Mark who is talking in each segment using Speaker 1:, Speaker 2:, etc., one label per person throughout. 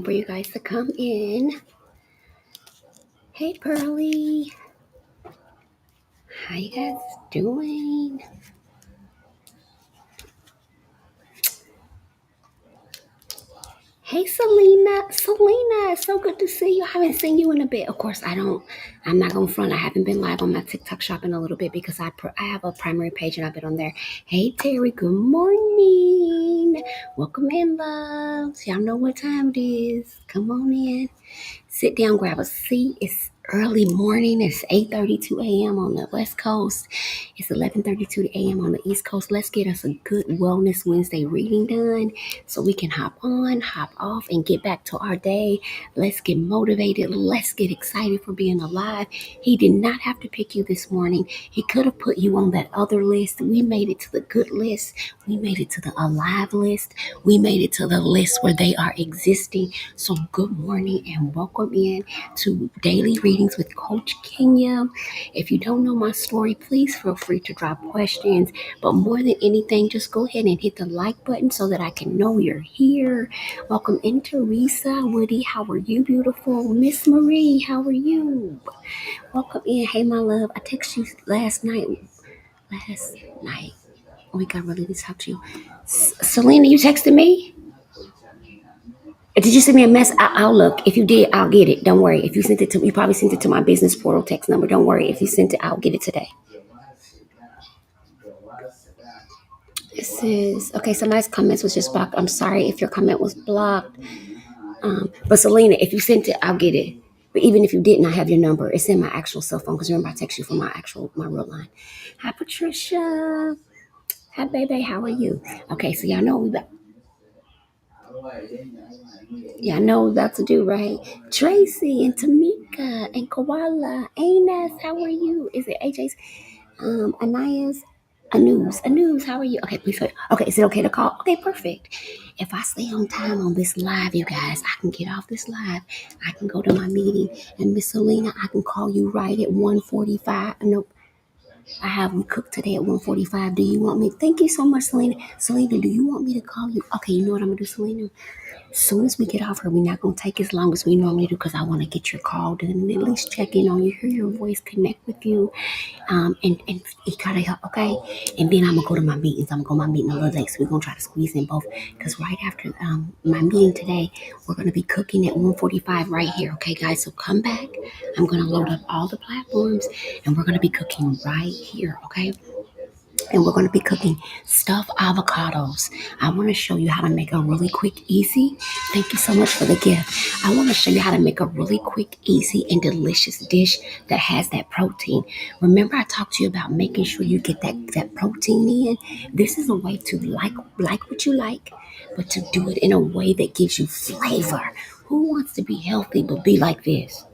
Speaker 1: For you guys to come in. Hey, Pearly. How you guys doing? Hey, Selena. Selena, it's so good to see you. I haven't seen you in a bit. Of course, I'm not going to front. I haven't been live on my TikTok shop in a little bit because I have a primary page and I've been on there. Hey, Terry, good morning. Welcome in, loves. Y'all know what time it is. Come on in. Sit down, grab a seat. It's early morning. It's 8:32 a.m. on the West Coast. It's 11:32 a.m. on the East Coast. Let's get us a good Wellness Wednesday reading done so we can hop on, hop off, and get back to our day. Let's get motivated. Let's get excited for being alive. He did not have to pick you this morning. He could have put you on that other list. We made it to the good list. We made it to the alive list. We made it to the list where they are existing. So good morning and welcome in to Daily Readings with Coach Kenya. If you don't know my story, please feel free to drop questions. But more than anything, just go ahead and hit the like button so that I can know you're here. Welcome in, Teresa. Woody, how are you, beautiful? Miss Marie, how are you? Welcome in. Hey, my love. I texted you last night. We got ready to talk to you. Selena, you texted me? Did you send me a mess? I'll look. If you did, I'll get it. Don't worry. If you sent it to, you probably sent it to my business portal text number. Don't worry. If you sent it, I'll get it today. It says, okay, somebody's comments was just blocked. I'm sorry if your comment was blocked. But Selena, if you sent it, I'll get it. But even if you didn't, I have your number. It's in my actual cell phone because remember I text you from my real line. Hi, Patricia. Hi, baby. How are you? Okay, so y'all know we back. Yeah, I know what we're about to do, right? Tracy and Tamika and Koala. Anas, how are you? Is it AJ's? Anais? Anus, how are you? Okay, please wait. Okay, is it okay to call? Okay, perfect. If I stay on time on this live, you guys, I can get off this live. I can go to my meeting. And Miss Selena, I can call you right at 1:45. Nope. I have them cooked today at 1:45. Do you want me? Thank you so much, Selena. Selena, do you want me to call you? Okay, you know what I'm going to do, Selena? As soon as we get off here, we're not going to take as long as we normally do because I want to get your call done and at least check in on you, hear your voice, connect with you, and it kind of help, okay? And then I'm going to go to my meetings. I'm going to go to my meeting a little late, so we're going to try to squeeze in both because right after my meeting today, we're going to be cooking at 1:45 right here, okay, guys? So come back. I'm going to load up all the platforms, and we're going to be cooking right here, okay? And we're going to be cooking stuffed avocados. I want to show you how to make a really quick, easy. Thank you so much for the gift. I want to show you how to make a really quick, easy, and delicious dish that has that protein. Remember, I talked to you about making sure you get that protein in. This is a way to like what you like, but to do it in a way that gives you flavor. Who wants to be healthy but be like this?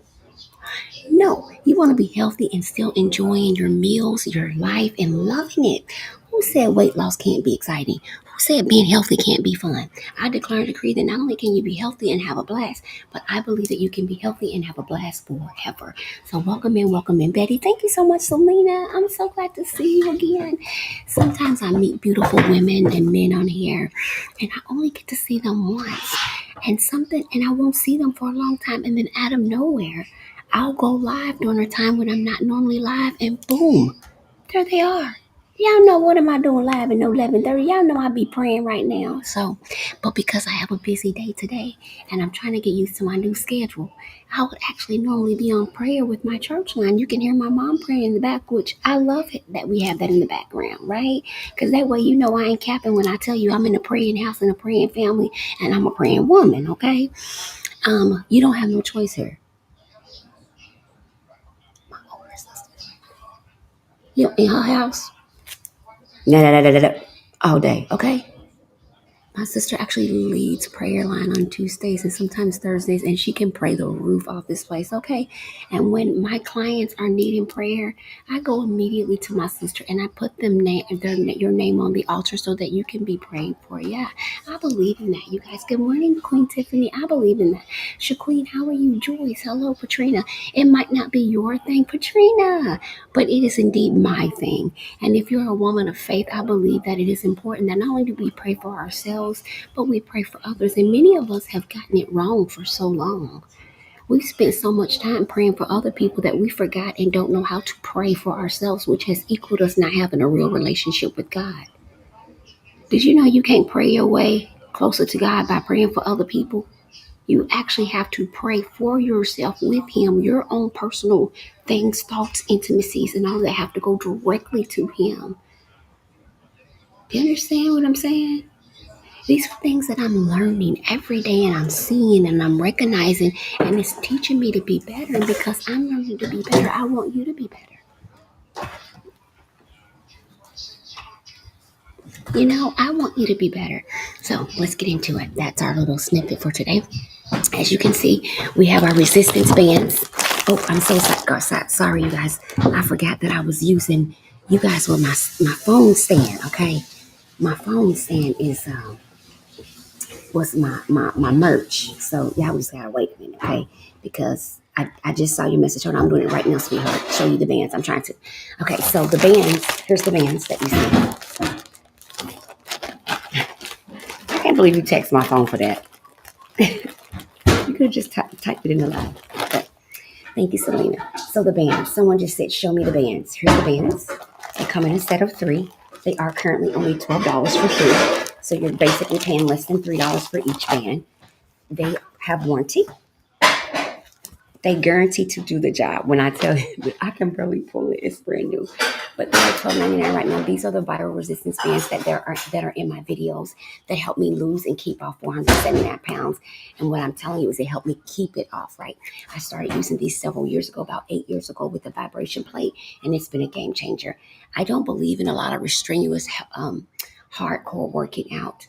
Speaker 1: No, you want to be healthy and still enjoying your meals, your life, and loving it. Who said weight loss can't be exciting? Who said being healthy can't be fun? I declare and decree that not only can you be healthy and have a blast, but I believe that you can be healthy and have a blast forever. So welcome in, Betty. Thank you so much, Selena. I'm so glad to see you again. Sometimes I meet beautiful women and men on here, and I only get to see them once. And I won't see them for a long time, and then out of nowhere, I'll go live during a time when I'm not normally live, and boom, there they are. Y'all know what am I doing live at 11:30? Y'all know I be praying right now. So, but because I have a busy day today, and I'm trying to get used to my new schedule, I would actually normally be on prayer with my church line. You can hear my mom praying in the back, which I love it that we have that in the background, right? Because that way you know I ain't capping when I tell you I'm in a praying house and a praying family, and I'm a praying woman. Okay, you don't have no choice here. You in her house? No, no, no, no, no, no. All day, okay? My sister actually leads prayer line on Tuesdays and sometimes Thursdays, and she can pray the roof off this place, okay? And when my clients are needing prayer, I go immediately to my sister and I put your name on the altar so that you can be prayed for. Yeah, I believe in that, you guys. Good morning, Queen Tiffany. I believe in that. Shaqueen, how are you? Joyce, hello, Patrina. It might not be your thing, Patrina, but it is indeed my thing. And if you're a woman of faith, I believe that it is important that not only do we pray for ourselves, but we pray for others. And many of us have gotten it wrong for so long. We've spent so much time praying for other people that we forgot and don't know how to pray for ourselves, which has equaled us not having a real relationship with God. Did you know you can't pray your way closer to God by praying for other people? You actually have to pray for yourself with Him. Your own personal things, thoughts, intimacies, and all that have to go directly to Him. Do you understand what I'm saying? These are things that I'm learning every day and I'm seeing and I'm recognizing, and it's teaching me to be better. And because I'm learning to be better, I want you to be better. I want you to be better. So let's get into it. That's our little snippet for today. As you can see, we have our resistance bands. Oh, I'm so sorry, you guys. I forgot that I was using you guys with my phone stand. Okay, my phone stand was my merch. So y'all just gotta wait a minute, okay? Because I just saw your message. Hold on, I'm doing it right now, sweetheart. Show you the bands. I'm trying to. Okay, so the bands. Here's the bands that you see. I can't believe you text my phone for that. You could have just typed it in the live. But thank you, Selena. So the bands. Someone just said, show me the bands. Here's the bands. They come in a set of 3. They are currently only $12 for 3. So you're basically paying less than $3 for each band. They have warranty. They guarantee to do the job. When I tell you, I can barely pull it. It's brand new. But they're $12.99 right now. These are the viral resistance bands that are in my videos that help me lose and keep off 479 pounds. And what I'm telling you is they help me keep it off, right? I started using these several years ago, about 8 years ago, with the vibration plate, and it's been a game changer. I don't believe in a lot of strenuous, hardcore working out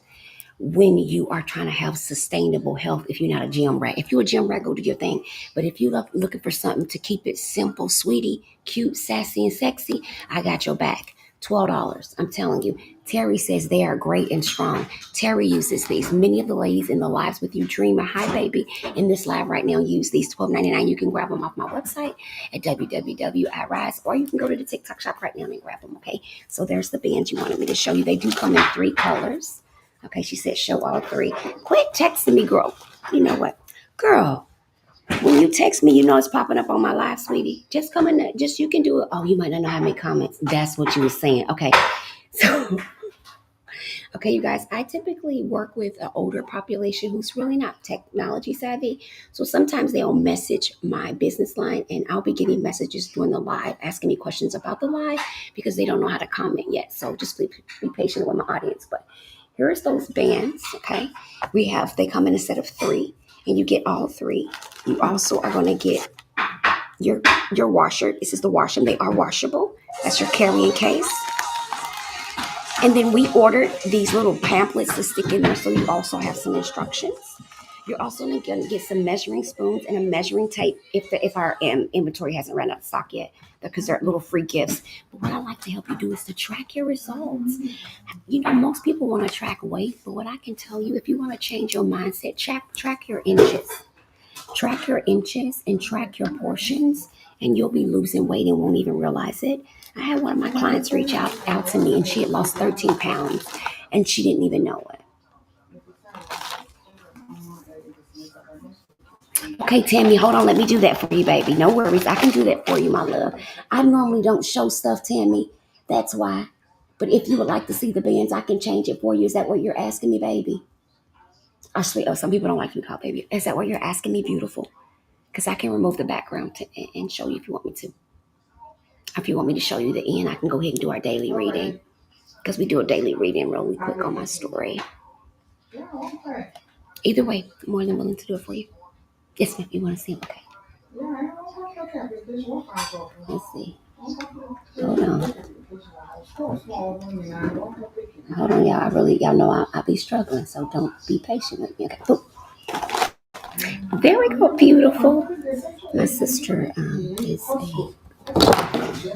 Speaker 1: when you are trying to have sustainable health. If you're not a gym rat, if you're a gym rat, go do your thing. But if you're looking for something to keep it simple, sweetie, cute, sassy, and sexy, I got your back. $12. I'm telling you. Terry says they are great and strong. Terry uses these. Many of the ladies in the lives with you, Dreamer, hi baby, in this live right now, use these. $12.99. You can grab them off my website at www.I.R.I.S.E, or you can go to the TikTok shop right now and grab them, okay? So there's the bands you wanted me to show you. They do come in 3 colors. Okay, she said show all 3. Quit texting me, girl. You know what? Girl, when you text me, you know it's popping up on my live, sweetie. Just come in there. Just, you can do it. Oh, you might not know how many comments. That's what you were saying. Okay. So, okay, you guys, I typically work with an older population who's really not technology savvy. So sometimes they'll message my business line, and I'll be getting messages during the live asking me questions about the live because they don't know how to comment yet. So just be patient with my audience. But here's those bands, okay? They come in a set of 3, and you get all 3. You also are going to get your washer. This is the washer. They are washable. That's your carrying case. And then we ordered these little pamphlets to stick in there, so you also have some instructions. You're also going to get some measuring spoons and a measuring tape if our inventory hasn't run out of stock yet, because they're little free gifts. But what I like to help you do is to track your results. Most people want to track weight, but what I can tell you, if you want to change your mindset, track your inches. Track your inches and track your portions, and you'll be losing weight and won't even realize it. I had one of my clients reach out to me, and she had lost 13 pounds, and she didn't even know it. Okay, Tammy, hold on. Let me do that for you, baby. No worries. I can do that for you, my love. I normally don't show stuff, Tammy. That's why. But if you would like to see the bands, I can change it for you. Is that what you're asking me, baby? Some people don't like to be called baby. Is that what you're asking me, beautiful? Because I can remove the background and show you if you want me to. If you want me to show you the end, I can go ahead and do our daily reading, because we do a daily reading really quick on my story. Either way, I'm more than willing to do it for you. Yes, ma'am. You want to see them? Okay. Let's see. Hold on. Hold on, y'all. Y'all know I'll be struggling, so don't be patient with me. Okay. Boom. There we go. Beautiful. My sister is a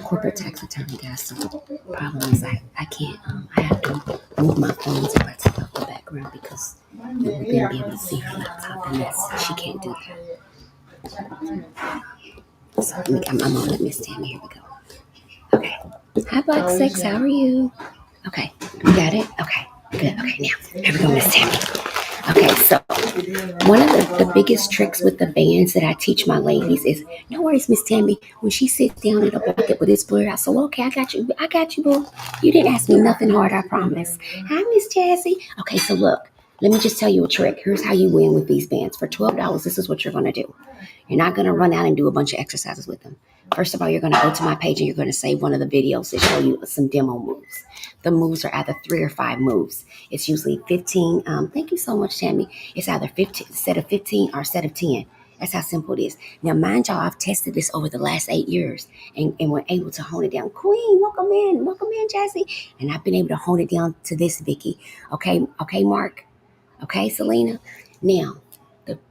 Speaker 1: corporate tax attorney, guys. So the problem is I can't. I have to move my phone if I take off the background. background because you wouldn't be able to see her laptop, and she can't do that. So I'm gonna let Miss Tammy. Here we go. Okay. Hi, Black Six. How are you? Okay. You got it? Okay. Good. Okay, now here we go, Miss Tammy. Okay, so one of the biggest tricks with the bands that I teach my ladies is no worries, Miss Tammy. When she sits down at a bucket with this blurred out, so okay, I got you. I got you, boo. You didn't ask me nothing hard, I promise. Hi, Miss Jazzy. Okay, so look, let me just tell you a trick. Here's how you win with these bands. For $12, this is what you're gonna do. You're not gonna run out and do a bunch of exercises with them. First of all, you're gonna go to my page and you're gonna save one of the videos that show you some demo moves. The moves are either 3 or 5 moves. It's usually 15. Thank you so much, Tammy. It's either 15, set of 15 or set of 10. That's how simple it is. Now, mind y'all, I've tested this over the last 8 years and we're able to hone it down. Queen, welcome in, Jesse. And I've been able to hone it down to this, Vicky. Okay, Mark. Okay, Selena. Now,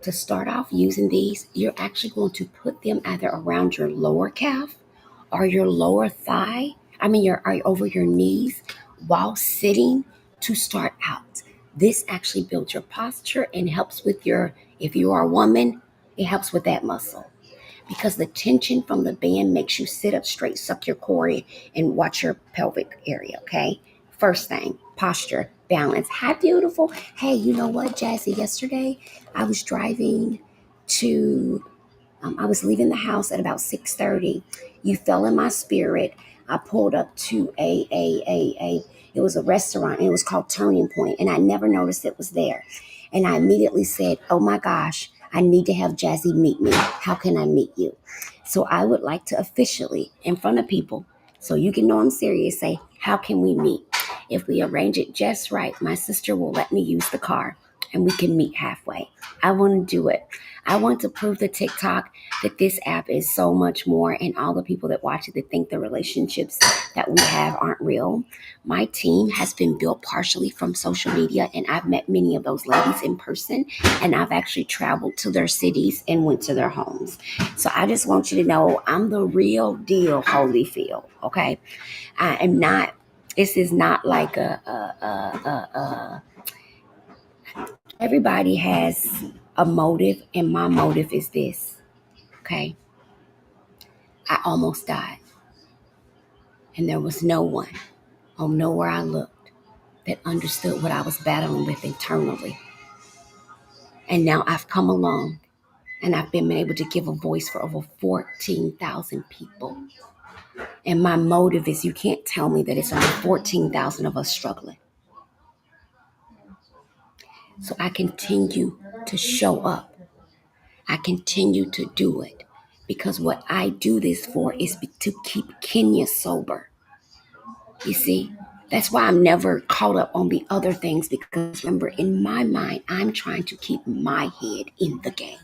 Speaker 1: to start off using these, you're actually going to put them either around your lower calf or your lower thigh. Or over your knees while sitting to start out. This actually builds your posture and helps with if you are a woman, it helps with that muscle because the tension from the band makes you sit up straight, suck your core in, and watch your pelvic area, okay? First thing, posture, balance. Hi, beautiful. Hey, you know what, Jazzy? Yesterday, I was driving to I was leaving the house at about 6:30. You fell in my spirit. I pulled up to it was a restaurant and it was called Turning Point, and I never noticed it was there. And I immediately said, oh my gosh, I need to have Jazzy meet me. How can I meet you? So I would like to officially, in front of people, so you can know I'm serious, say, how can we meet? If we arrange it just right, my sister will let me use the car and we can meet halfway. I want to do it. I want to prove to TikTok that this app is so much more, and all the people that watch it that think the relationships that we have aren't real. My team has been built partially from social media, and I've met many of those ladies in person, and I've actually traveled to their cities and went to their homes. So I just want you to know I'm the real deal, Holyfield. Okay, I am not. This is not like everybody has a motive, and my motive is this. Okay, I almost died, and there was no one nowhere I looked that understood what I was battling with internally. And now I've come along and I've been able to give a voice for over 14,000 people. And my motive is you can't tell me that it's only 14,000 of us struggling. So I continue to show up. I continue to do it because what I do this for is to keep Kenya sober. You see, that's why I'm never caught up on the other things because remember, in my mind, I'm trying to keep my head in the game.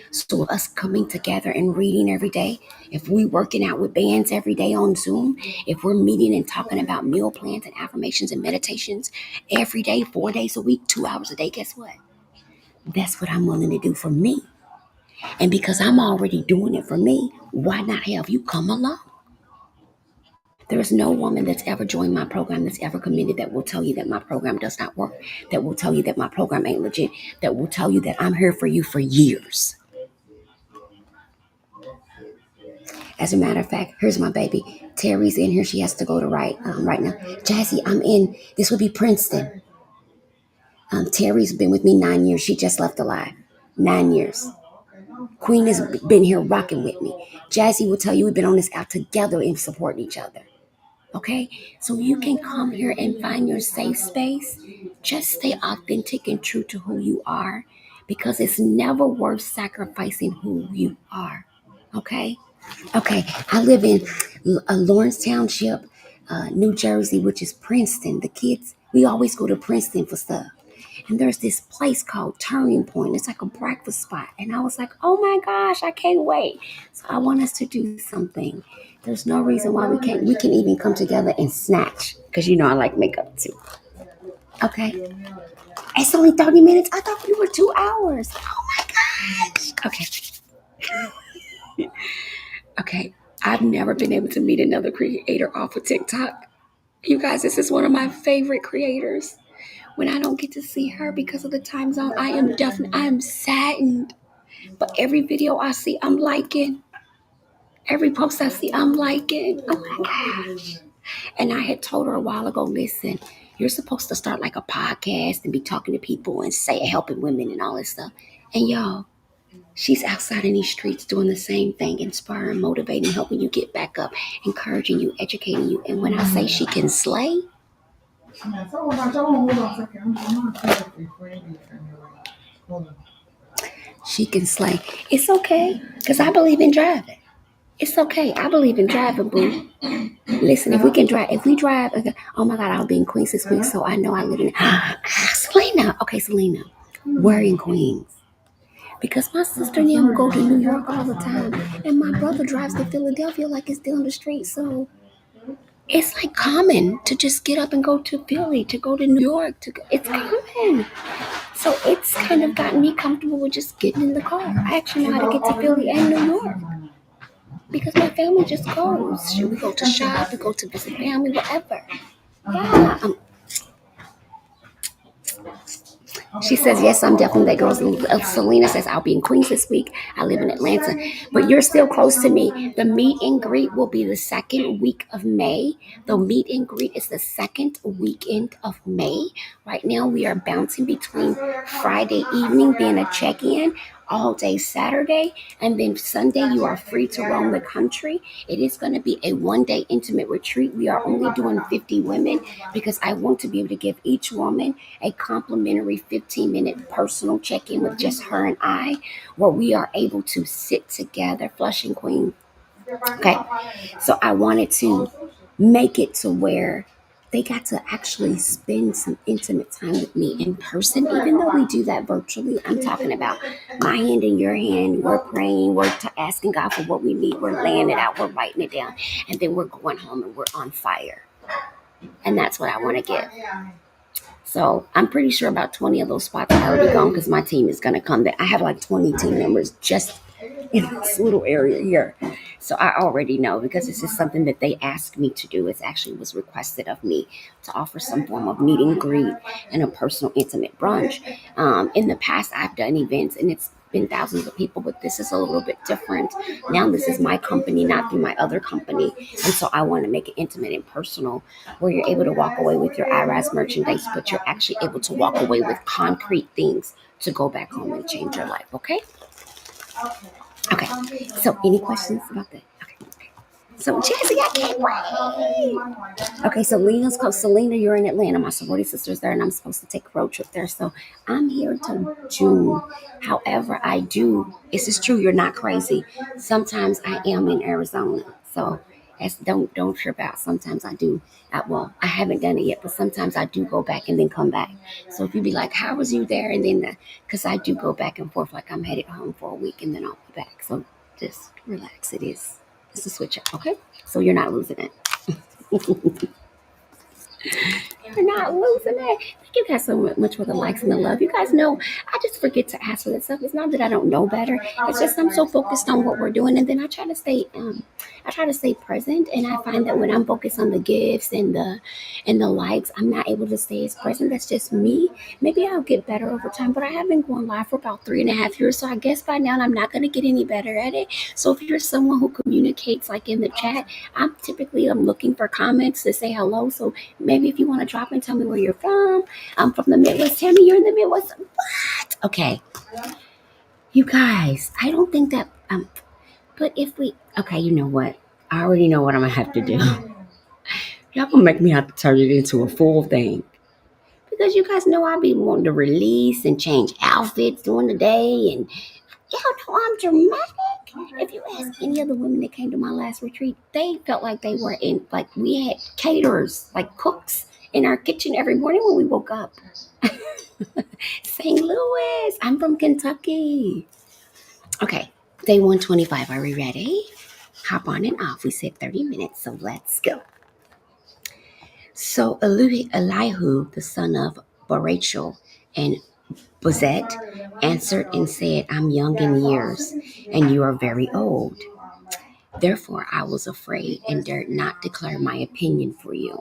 Speaker 1: So us coming together and reading every day, if we working out with bands every day on Zoom, if we're meeting and talking about meal plans and affirmations and meditations every day, 4 days a week, 2 hours a day, guess what? That's what I'm willing to do for me. And because I'm already doing it for me, why not have you come along? There is no woman that's ever joined my program that's ever committed that will tell you that my program does not work, that will tell you that my program ain't legit, that will tell you that I'm here for you for years. As a matter of fact, here's my baby. Terry's in here. She has to go to right now. Jazzy, I'm in. This would be Princeton. Terry's been with me 9 years. She just left alive. 9 years. Queen has been here rocking with me. Jazzy will tell you we've been on this out together and supporting each other. Okay? So you can come here and find your safe space. Just stay authentic and true to who you are because it's never worth sacrificing who you are. Okay? Okay, I live in Lawrence Township, New Jersey, which is Princeton. The kids, we always go to Princeton for stuff. And there's this place called Turning Point. It's like a breakfast spot. And I was like, oh my gosh, I can't wait. So I want us to do something. There's no reason why we can't. We can even come together and snatch. Because you know I like makeup too. Okay. It's only 30 minutes. I thought we were 2 hours. Oh my gosh. Okay. Okay. I've never been able to meet another creator off of TikTok. You guys, this is one of my favorite creators. when I don't get to see her because of the time zone. I am saddened. But every video I see, I'm liking. Every post I see, I'm liking. Oh my gosh. And I had told her a while ago, listen, you're supposed to start like a podcast and be talking to people and say helping women and all this stuff. And y'all, she's outside in these streets doing the same thing, inspiring, motivating, helping you get back up, encouraging you, educating you. And when I say she can slay, she can slay. It's okay, because I believe in driving. It's okay. I believe in driving, boo. Listen, if we drive, okay, oh my God, I'll be in Queens this week, so I know I live in Selena. Okay, Selena, we're in Queens. Because my sister and them go to New York all the time, and my brother drives to Philadelphia like it's down the street. So it's like common to just get up and go to Philly, to go to New York. It's common. So it's kind of gotten me comfortable with just getting in the car. I actually know how to get to Philly and New York because my family just goes. We go to shop, we go to visit family, whatever. Yeah, she says, yes, I'm definitely that girl. Selena says, I'll be in Queens this week. I live in Atlanta, but you're still close to me. The meet and greet will be the second week of May. The meet and greet is the second weekend of May. Right now, we are bouncing between Friday evening being a check-in, all day Saturday, and then Sunday you are free to roam the country. It is going to be a one-day intimate retreat. We are only doing 50 women because I want to be able to give each woman a complimentary 15-minute personal check-in with just her and I, where we are able to sit together, Flushing Queen. Okay, so I wanted to make it to where they got to actually spend some intimate time with me in person, even though we do that virtually. I'm talking about my hand in your hand. We're praying, we're asking God for what we need, we're laying it out, we're writing it down, and then we're going home and we're on fire. And that's what I want to get. So I'm pretty sure about 20 of those spots are already gone because my team is going to come there. I have like 20 team members just in this little area here. So I already know because this is something that they asked me to do. It actually was requested of me to offer some form of meet and greet and a personal intimate brunch. In the past, I've done events and it's been thousands of people, but this is a little bit different. Now this is my company, not through my other company. And so I want to make it intimate and personal where you're able to walk away with your I.R.I.S.E merchandise, but you're actually able to walk away with concrete things to go back home and change your life. Okay? Okay. So any questions about that? Okay. So Jesse, I can't wait. Okay, so Lena's close. Selena, you're in Atlanta. My sorority sister's there, and I'm supposed to take a road trip there. So I'm here until June. However, I do. This is true. You're not crazy. Sometimes I am in Arizona. So don't trip out. Sometimes I do. I haven't done it yet, but sometimes I do go back and then come back. So if you be like, how was you there? And then, because I do go back and forth, like I'm headed home for a week and then I'll be back. So just relax. It's a switch up, okay? So you're not losing it. You're not losing it. Thank you guys so much for the likes and the love. You guys know I just forget to ask for that stuff. It's not that I don't know better. It's just I'm so focused on what we're doing, and then I try to stay present. And I find that when I'm focused on the gifts and the likes, I'm not able to stay as present. That's just me. Maybe I'll get better over time, but I have been going live for about 3.5 years, so I guess by now I'm not going to get any better at it. So if you're someone who communicates like in the chat, I'm looking for comments to say hello. So maybe if you want to drop and tell me where you're from. I'm from the Midwest. Tell me you're in the Midwest. What? Okay. You guys, I don't think that, but if we, okay, you know what? I already know what I'm going to have to do. Y'all going to make me have to turn it into a full thing. Because you guys know I be wanting to release and change outfits during the day. And y'all know I'm dramatic. If you ask any of the women that came to my last retreat, they felt like they were like we had caterers, like cooks in our kitchen every morning when we woke up. St. Louis. I'm from Kentucky. Okay, day 125. Are we ready? Hop on and off. We said 30 minutes, so let's go. So Elihu, the son of Barachel and Bozet, answered and said, I'm young in years, and you are very old. Therefore I was afraid and dared not declare my opinion for you.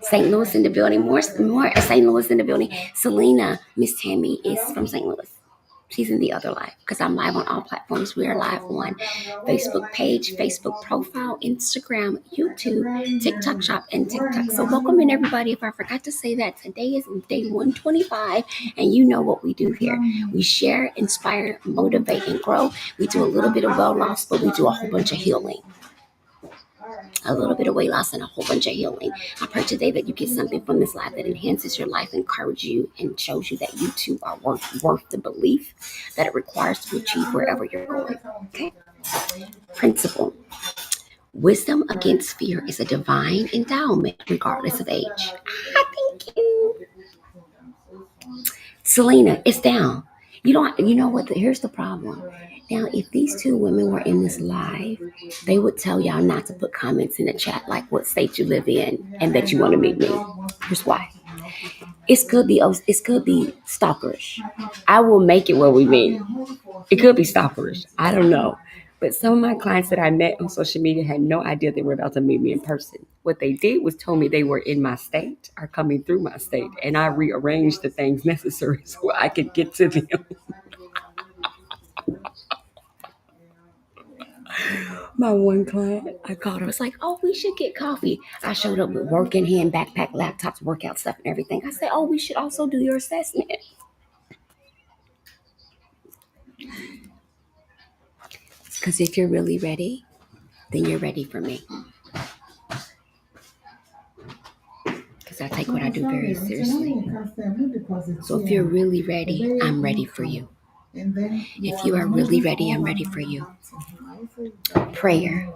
Speaker 1: St. Louis in the building. More St. Louis in the building. Selena, Miss Tammy is from St. Louis. She's in the other live because I'm live on all platforms. We are live on Facebook page, Facebook profile, Instagram, YouTube, TikTok shop, and TikTok. So welcome in everybody. If I forgot to say that, today is day 125, and you know what we do here. We share, inspire, motivate, and grow. We do a little bit of well loss, but we do a whole bunch of healing. A little bit of weight loss and a whole bunch of healing. I pray today that you get something from this life that enhances your life, encourages you, and shows you that you too are worth the belief that it requires to achieve wherever you're going. Okay? Principle. Wisdom against fear is a divine endowment regardless of age. Thank you. Selena, it's down. You know what? Here's the problem. Now, if these two women were in this live, they would tell y'all not to put comments in the chat like what state you live in and that you want to meet me. Here's why. It could be stalkerish. I will make it where we meet. It could be stalkerish. I don't know. But some of my clients that I met on social media had no idea they were about to meet me in person. What they did was told me they were in my state or coming through my state, and I rearranged the things necessary so I could get to them. My one client, I called her. I was like, "Oh, we should get coffee." I showed up with work in hand, backpack, laptops, workout stuff, and everything. I said, "Oh, we should also do your assessment." Because if you're really ready, then you're ready for me. Because I take what I do very seriously. So if you're really ready, I'm ready for you. If you are really ready, I'm ready for you. Prayer.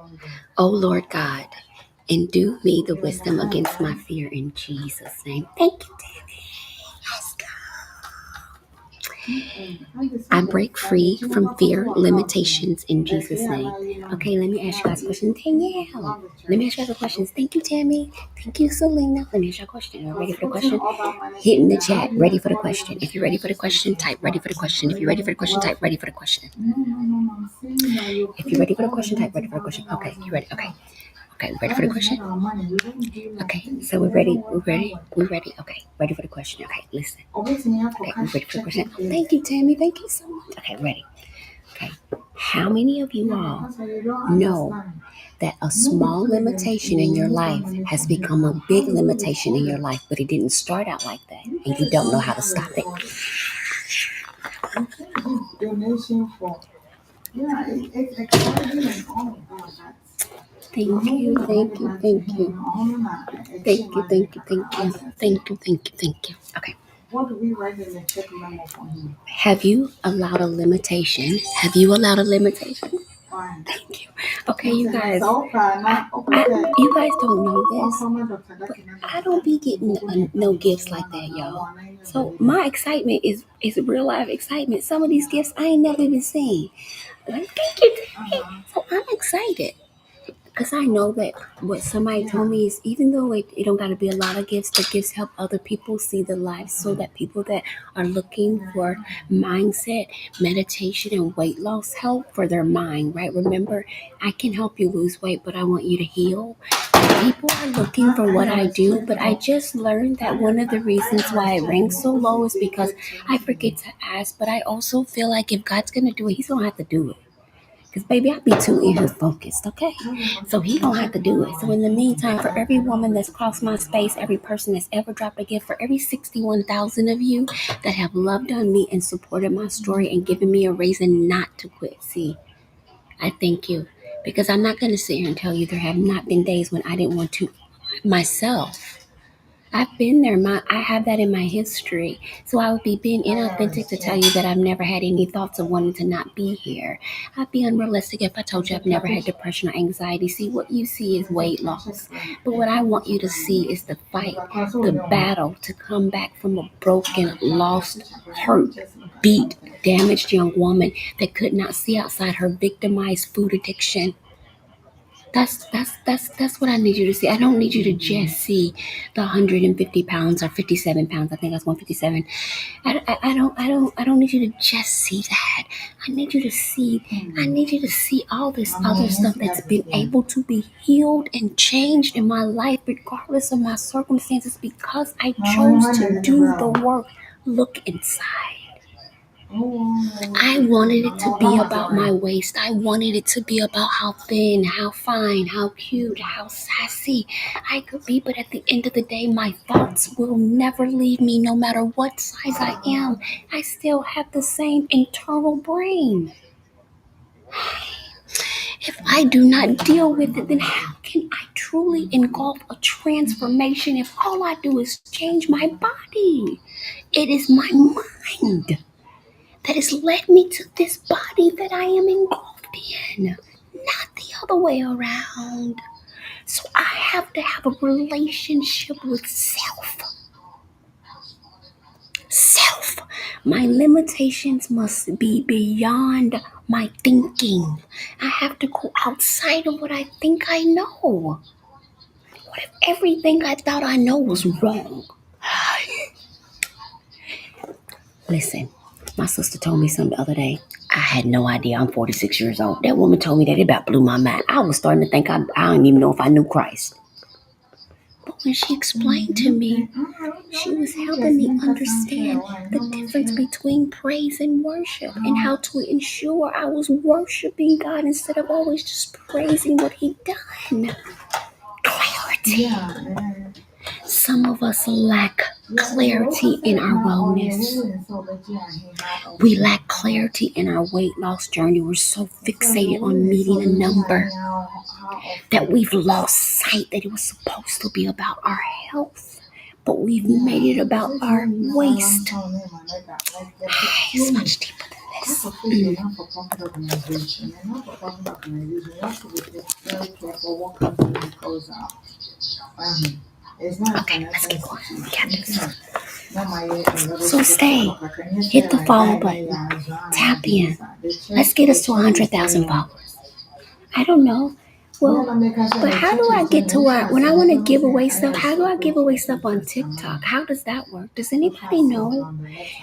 Speaker 1: Oh Lord God, endue me the wisdom against my fear in Jesus' name. Thank you, Tammy. Let's go. I break free from fear limitations in Jesus' name. Okay, let me ask you guys a question. Danielle, let me ask you guys a question. Thank you, Tammy. Thank you, Selena. Let me ask you a question. Are you ready for the question? Hit in the chat, ready for the question. If you're ready for the question, type ready for the question. If you're ready for the question, type ready for the question. If you're ready for the question, type ready for the question. Okay, you ready? Okay. Okay, ready for the question? Okay, so we're ready. Okay, ready for the question. Okay, listen. Okay, we're ready for the question. Thank you, Tammy. Thank you so much. Okay, ready. Okay, how many of you all know that a small limitation in your life has become a big limitation in your life, but it didn't start out like that, and you don't know how to stop it? Thank you. Okay. Have you allowed a limitation? Thank you. Okay, you guys. You guys don't know this, but I don't be getting no gifts like that, y'all. So my excitement is real life excitement. Some of these gifts I ain't never even seen. Thank you. So I'm excited. Because I know that what somebody told me is even though it don't got to be a lot of gifts, the gifts help other people see the life so that people that are looking for mindset, meditation, and weight loss help for their mind, right? Remember, I can help you lose weight, but I want you to heal. People are looking for what I do, but I just learned that one of the reasons why it ranks so low is because I forget to ask, but I also feel like if God's going to do it, he's going to have to do it. Because, baby, I be too in here focused, okay? So he don't have to do it. So in the meantime, for every woman that's crossed my space, every person that's ever dropped a gift, for every 61,000 of you that have loved on me and supported my story and given me a reason not to quit, see, I thank you. Because I'm not going to sit here and tell you there have not been days when I didn't want to myself. I've been there. I have that in my history. So I would be being inauthentic to tell you that I've never had any thoughts of wanting to not be here. I'd be unrealistic if I told you I've never had depression or anxiety. See, what you see is weight loss. But what I want you to see is the fight, the battle to come back from a broken, lost, hurt, beat, damaged young woman that could not see outside her victimized food addiction. That's what I need you to see. I don't need you to just see the 150 pounds or 57 pounds. I think that's 157. I don't need you to just see that. I need you to see. I need you to see all this other stuff that's been able to be healed and changed in my life, regardless of my circumstances, because I chose to do the work. Look inside. I wanted it to be about my waist. I wanted it to be about how thin, how fine, how cute, how sassy I could be. But at the end of the day, my thoughts will never leave me no matter what size I am. I still have the same internal brain. If I do not deal with it, then how can I truly engulf a transformation if all I do is change my body? It is my mind that has led me to this body that I am engulfed in, not the other way around. So I have to have a relationship with self. Self. My limitations must be beyond my thinking. I have to go outside of what I think I know. What if everything I thought I know was wrong? Listen, my sister told me something the other day. I had no idea. I'm 46 years old. That woman told me that. It about blew my mind. I was starting to think I don't even know if I knew Christ. But when she explained to me, she was helping me understand the difference between praise and worship and how to ensure I was worshiping God instead of always just praising what He done. Clarity. Some of us lack clarity in our wellness. We lack clarity in our weight loss journey. We're so fixated on meeting a number that we've lost sight that it was supposed to be about our health, but we've made it about our waist. It's much deeper than this. Okay, let's keep going. We got this. So stay. Hit the follow button. Tap in. Let's get us to 100,000 followers. I don't know. Well, but how do I get to where, when I want to give away stuff, how do I give away stuff on TikTok? How does that work? Does anybody know?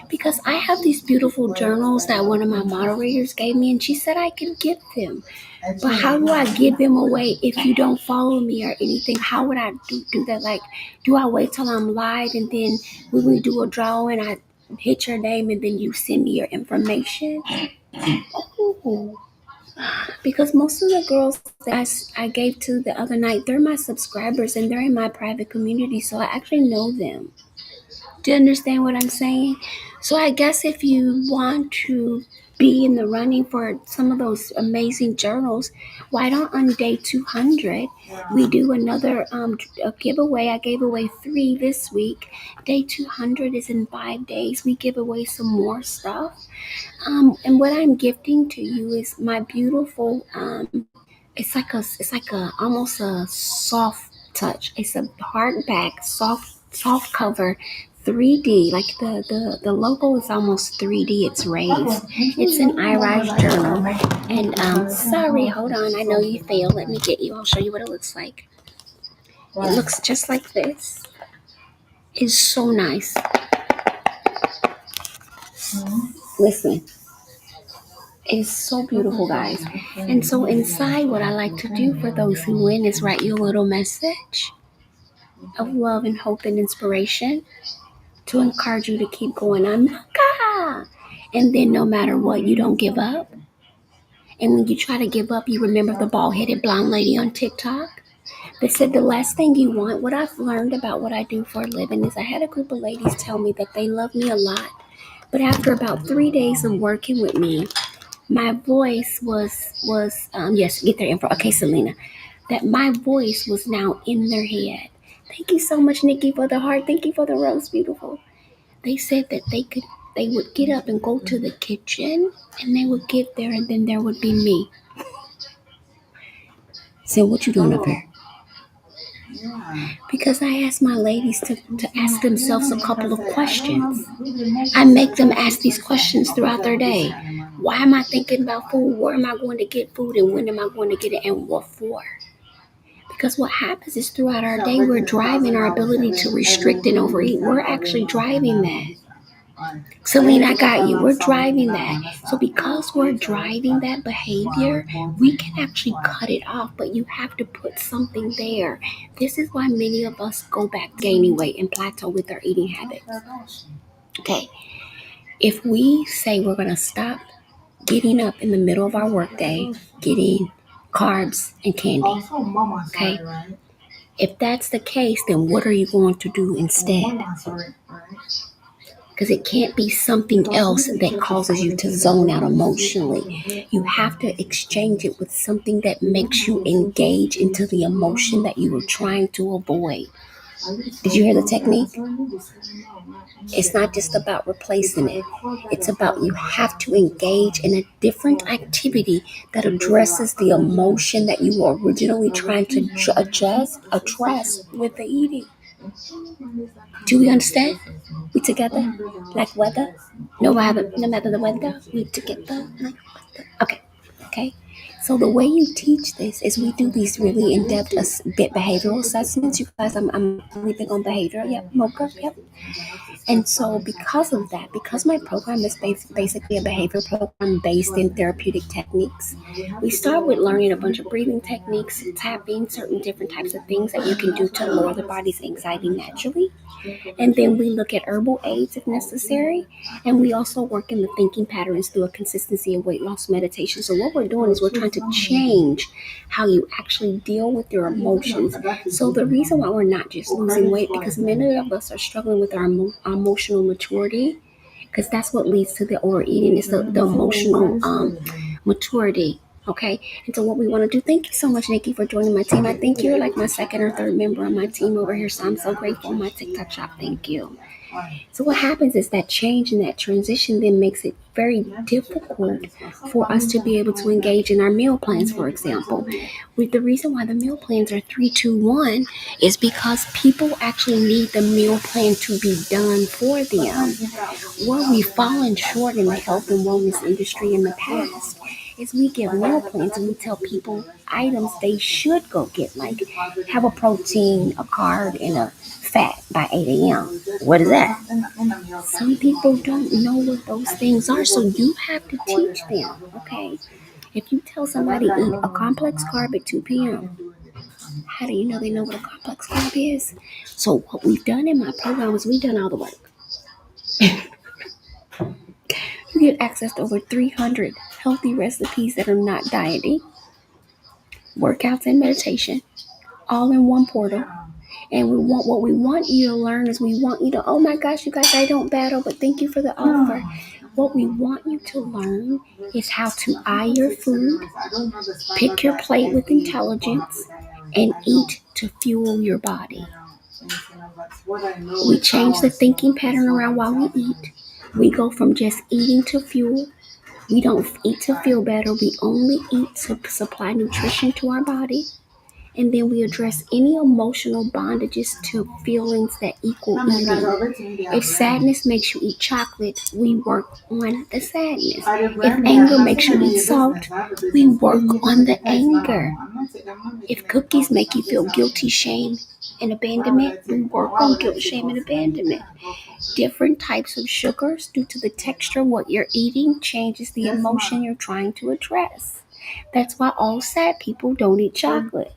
Speaker 1: Because I have these beautiful journals that one of my moderators gave me, and she said I could give them. But how do I give them away if you don't follow me or anything? How would I do that? Like, do I wait till I'm live and then when we do a drawing, I hit your name and then you send me your information? Ooh. Because most of the girls that I gave to the other night, they're my subscribers and they're in my private community, so I actually know them. Do you understand what I'm saying? So I guess if you want to be in the running for some of those amazing journals, why don't on day 200 we do another a giveaway? I gave away 3 this week. Day 200 is in 5 days. We give away some more stuff. And what I'm gifting to you is my beautiful. It's like a almost a soft touch. It's a hardback, soft cover, 3D. Like the logo is almost 3D. It's raised. It's an I.R.I.S.E journal. And sorry, hold on. I know you failed. Let me get you. I'll show you what it looks like. It looks just like this. It's so nice. Listen. It's so beautiful, guys. And so inside, what I like to do for those who win is write you a little message of love and hope and inspiration to encourage you to keep going on. And then no matter what, you don't give up. And when you try to give up, you remember the bald-headed blonde lady on TikTok that said the last thing you want. What I've learned about what I do for a living is I had a group of ladies tell me that they love me a lot. But after about 3 days of working with me, my voice was yes, get their info. Okay, Selena, that my voice was now in their head. Thank you so much, Nikki, for the heart. Thank you for the rose, beautiful. They said that they would get up and go to the kitchen, and they would get there, and then there would be me. So what you doing up here? Because I ask my ladies to ask themselves a couple of questions. I make them ask these questions throughout their day. Why am I thinking about food? Where am I going to get food? And when am I going to get it? And what for? Because what happens is throughout our day, we're driving our ability to restrict and overeat. We're actually driving that. Celine, I got you. We're driving that. So because we're driving that behavior, we can actually cut it off, but you have to put something there. This is why many of us go back gaining weight and plateau with our eating habits. Okay. If we say we're going to stop getting up in the middle of our workday, getting carbs and candy, okay? If that's the case, then what are you going to do instead? Because it can't be something else that causes you to zone out emotionally. You have to exchange it with something that makes you engage into the emotion that you were trying to avoid. Did you hear the technique? It's not just about replacing it. It's about you have to engage in a different activity that addresses the emotion that you were originally trying to address with the eating. Do we understand? We together? Like weather? No matter the weather, we together. Okay. Okay. So the way you teach this is we do these really in-depth behavioral assessments. You guys, I'm really big on behavior. Yep, Mocha. Yep. And so because of that, because my program is basically a behavior program based in therapeutic techniques, we start with learning a bunch of breathing techniques, tapping, certain different types of things that you can do to lower the body's anxiety naturally. And then we look at herbal aids if necessary. And we also work in the thinking patterns through a consistency of weight loss meditation. So what we're doing is we're trying to change how you actually deal with your emotions. So the reason why we're not just losing weight, because many of us are struggling with our emotional maturity, because that's what leads to the overeating, is the emotional maturity. Okay, and so what we want to do, thank you so much, Nikki, for joining my team. I think you're like my second or third member on my team over here, so I'm so grateful on my TikTok shop. Thank you. So what happens is that change and that transition then makes it very difficult for us to be able to engage in our meal plans, for example. With the reason why the meal plans are 3-2-1 is because people actually need the meal plan to be done for them. Where we've fallen short in the health and wellness industry in the past is we give meal plans and we tell people items they should go get, like have a protein, a carb, and a fat by 8 a.m. What is that? Some people don't know what those things are, so you have to teach them, okay? If you tell somebody eat a complex carb at 2 p.m., how do you know they know what a complex carb is? So what we've done in my program is we've done all the work. You get access to over 300 healthy recipes that are not dieting, workouts, and meditation, all in one portal. And what we want you to learn is we want you to, oh my gosh, you guys, I don't battle, but thank you for the offer. What we want you to learn is how to eye your food, pick your plate with intelligence, and eat to fuel your body. We change the thinking pattern around while we eat. We go from just eating to fuel. We don't eat to feel better. We only eat to supply nutrition to our body. And then we address any emotional bondages to feelings that equal eating. If sadness makes you eat chocolate, we work on the sadness. If anger makes you eat salt, we work on the anger. If cookies make you feel guilty, shame, and abandonment, we work on guilt, shame, and abandonment. Different types of sugars, due to the texture of what you're eating, changes the emotion you're trying to address. That's why all sad people don't eat chocolate.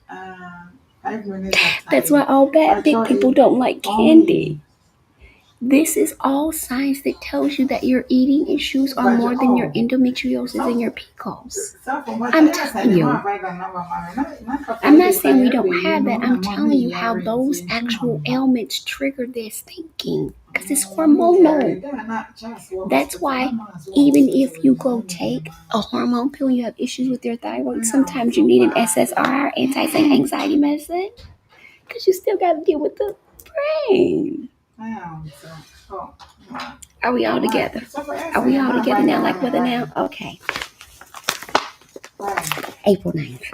Speaker 1: That's why all big people don't like candy. This is all science that tells you that your eating issues are more than your endometriosis and your PCOS. I'm telling you. I'm not saying we don't have that. I'm telling you how those actual ailments trigger this thinking. Because it's hormonal. That's why even if you go take a hormone pill and you have issues with your thyroid, sometimes you need an SSRI, anti-anxiety medicine. Because you still got to deal with the brain. Are we all together? Are we all together now? Like weather now? Okay. April 9th.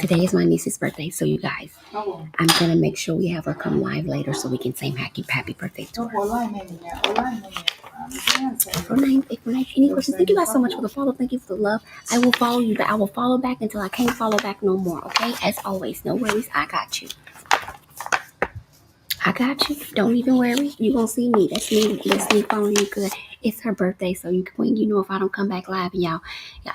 Speaker 1: Today is my niece's birthday, so you guys, I'm gonna make sure we have her come live later so we can say happy birthday to her. April 9th, any questions? Thank you guys so much for the follow. Thank you for the love. I will follow you back. I will follow back until I can't follow back no more. Okay? As always, no worries. I got you. I got you. Don't even worry. You gonna see me. That's me. That's me following you good. It's her birthday, so you if I don't come back live and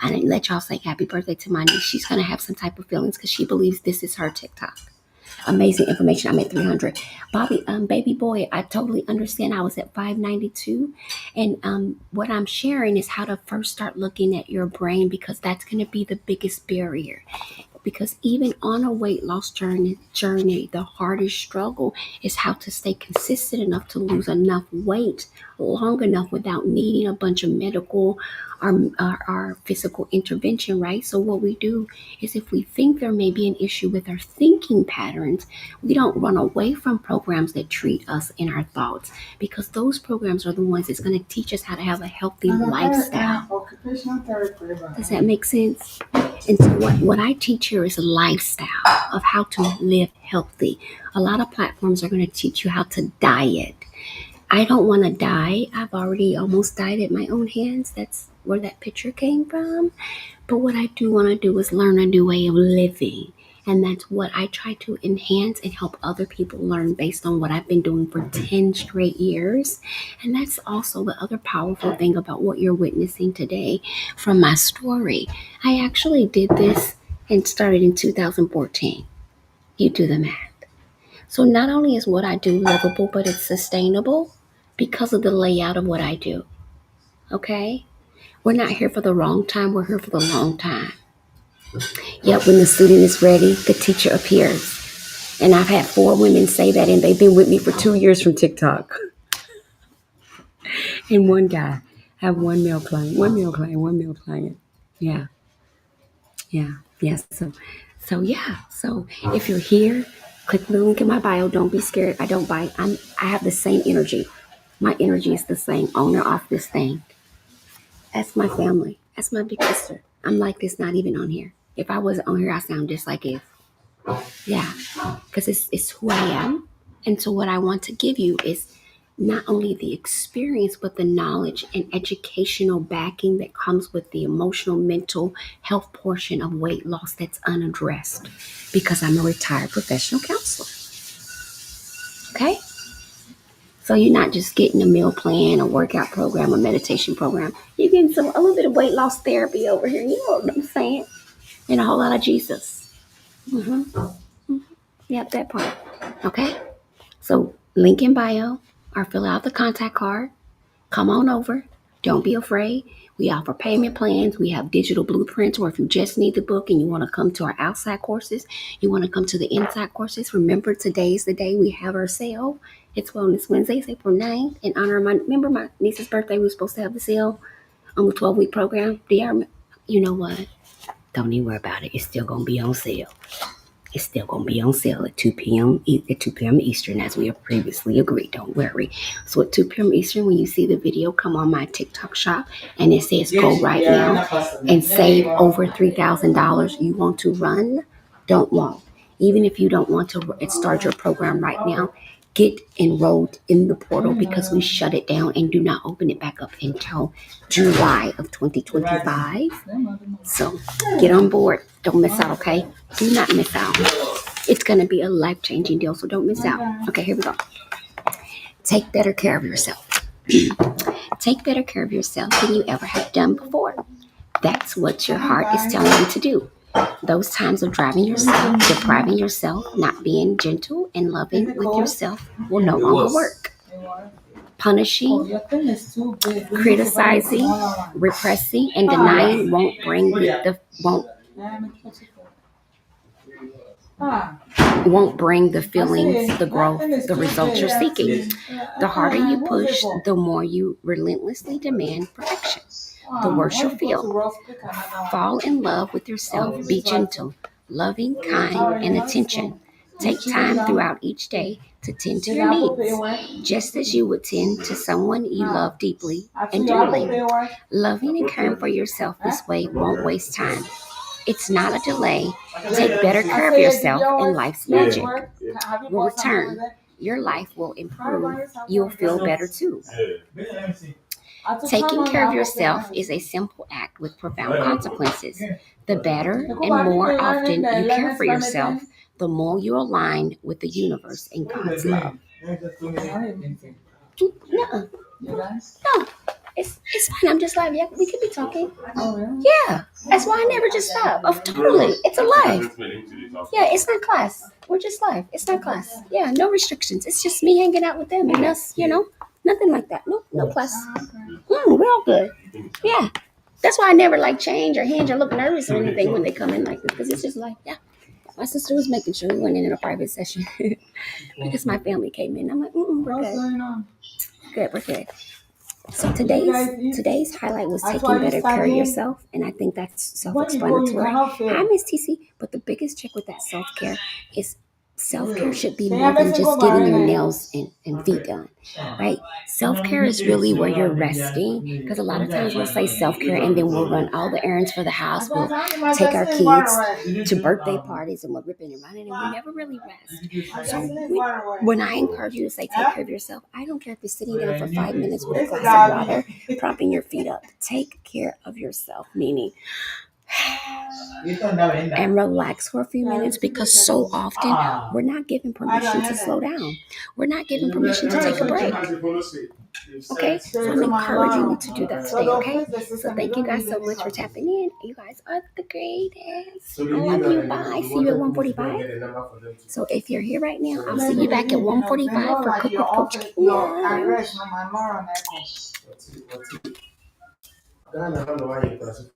Speaker 1: I didn't let y'all say happy birthday to my niece. She's gonna have some type of feelings because she believes this is her TikTok. Amazing information. I'm at 300. Bobby, baby boy, I totally understand. I was at 592. And what I'm sharing is how to first start looking at your brain because that's going to be the biggest barrier. Because even on a weight loss journey, the hardest struggle is how to stay consistent enough to lose enough weight long enough without needing a bunch of medical or physical intervention, right? So what we do is if we think there may be an issue with our thinking patterns, we don't run away from programs that treat us in our thoughts because those programs are the ones that's going to teach us how to have a healthy lifestyle. Does that make sense? And so what I teach here is a lifestyle of how to live healthy. A lot of platforms are going to teach you how to diet. I don't want to die. I've already almost died at my own hands. That's where that picture came from. But what I do want to do is learn a new way of living. And that's what I try to enhance and help other people learn based on what I've been doing for 10 straight years. And that's also the other powerful thing about what you're witnessing today from my story. I actually did this and started in 2014. You do the math. So not only is what I do livable, but it's sustainable because of the layout of what I do. Okay? We're not here for the wrong time, we're here for the long time. Yet when the student is ready, the teacher appears. And I've had 4 women say that, and they've been with me for 2 years from TikTok. And one guy, I have one male client. Yeah. Yes. So yeah. So if you're here, click the link in my bio. Don't be scared. I don't bite. I have the same energy. My energy is the same on or off this thing. That's my family. That's my big sister. I'm like this, not even on here. If I wasn't on here, I sound just like it. Yeah, because it's who I am. And so what I want to give you is not only the experience, but the knowledge and educational backing that comes with the emotional, mental health portion of weight loss that's unaddressed because I'm a retired professional counselor. Okay? So you're not just getting a meal plan, a workout program, a meditation program. You're getting a little bit of weight loss therapy over here. You know what I'm saying? And a whole lot of Jesus. Yep, that part. Okay? So link in bio or fill out the contact card. Come on over. Don't be afraid. We offer payment plans. We have digital blueprints, or if you just need the book and you want to come to our outside courses, you want to come to the inside courses, remember today's the day we have our sale. It's Wellness Wednesdays, April 9th. In honor of my niece's birthday, we were supposed to have the sale on the 12-week program. You know what? Don't even worry about it. It's still going to be on sale. It's still going to be on sale at 2 p.m. Eastern, as we have previously agreed. Don't worry. So at 2 p.m. Eastern, when you see the video, come on my TikTok shop, and it says go right now and save over $3,000. You want to run? Don't walk. Even if you don't want to start your program right now, get enrolled in the portal because we shut it down and do not open it back up until July of 2025. So get on board. Don't miss out, okay? Do not miss out. It's going to be a life-changing deal, so don't miss out. Okay, here we go. Take better care of yourself. Take better care of yourself than you ever have done before. That's what your heart is telling you to do. Those times of depriving yourself, not being gentle and loving with yourself will no longer work. Punishing, criticizing, repressing, and denying won't bring the feelings, the growth, the results you're seeking. The harder you push, the more you relentlessly demand perfection. The worse you'll feel. Fall in love with yourself. Be gentle, loving, kind, and attention. Take time throughout each day to tend to your needs, just as you would tend to someone you love deeply and dearly. Loving and caring for yourself this way won't waste time. It's not a delay. Take better care of yourself, and life's magic will return. Your life will improve. You'll feel better too. Taking care of yourself is a simple act with profound consequences. The better and more often you care for yourself, the more you align with the universe and God's love. No, no, it's fine. I'm just like, yeah, we could be talking. Yeah, that's why I never just stop. Oh, totally, it's a life. Yeah, it's not class. We're just live. It's not class. Yeah, no restrictions. It's just me hanging out with them and us, nothing like that. No class. We're all good. Yeah. That's why I never like change or hinge or look nervous or anything when they come in like this, because it's just like, yeah. My sister was making sure we went in a private session because my family came in. I'm like, we're good. Good, we're good. So today's highlight was taking better care of yourself, and I think that's self-explanatory. Hi, Miss TC. But the biggest trick with that self-care is self-care should be more than just getting your nails and feet done, right? Self-care is really where you're resting, because a lot of times we'll say self-care and then we'll run all the errands for the house. We'll take our kids to birthday parties and we're ripping and running, and we never really rest. So when I encourage you to say take care of yourself, I don't care if you're sitting down for 5 minutes with a glass of water, propping your feet up. Take care of yourself, meaning and relax for a few minutes, because so often we're not given permission to slow down. We're not given permission to take a break. Okay, so I'm encouraging you to do that today, okay? So thank you guys so much for tapping in. You guys are the greatest. I love you. Bye. See you at 1:45. So if you're here right now, I'll see you back at 1:45 for Cook with Coach Kenya.